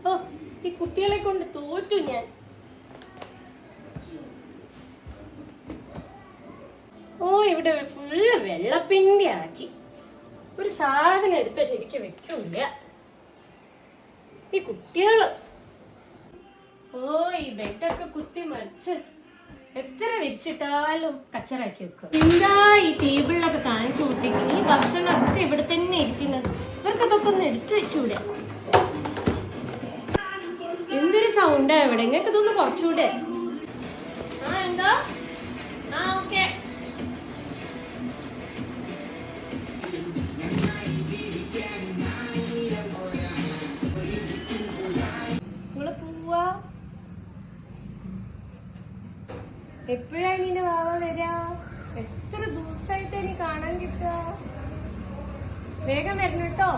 ഓ, ഈ കുട്ടികളെ കൊണ്ട് തോറ്റു ഞാൻ. ഓ, ഇവിടെ ഫുള്ള് വെള്ളപ്പിണ്ടി ആക്കി. ഒരു സാധനം എടുത്ത ശരിക്കും വെക്കില്ല ഈ കുട്ടികള്. ഓ, ഈ ബെഡൊക്കെ കുത്തി മറിച്ച് എത്ര വെച്ചിട്ടാലും കച്ചറാക്കി വെക്കും. എന്താ ഈ ടേബിളിലൊക്കെ കാണിച്ചു കൂട്ടിക്കുന്നത്? ഈ ഭക്ഷണമൊക്കെ ഇവിടെ തന്നെ ഇരിക്കുന്നത്. ഇവർക്ക് ഇതൊക്കെ ഒന്ന് എടുത്തു വെച്ചൂടെ? എന്തൊരു സൗണ്ടാ ഇവിടെ. ഇങ്ങക്ക് ഇതൊന്ന് കുറച്ചുകൂടെ? എന്താ? ഓക്കെ. നിങ്ങള് പോവാ? എപ്പോഴാ നിന്റെ വാവ വരാ? എത്ര ദിവസമായിട്ട് ഇനി കാണാൻ കിട്ടുക? വേഗം വരണം കേട്ടോ.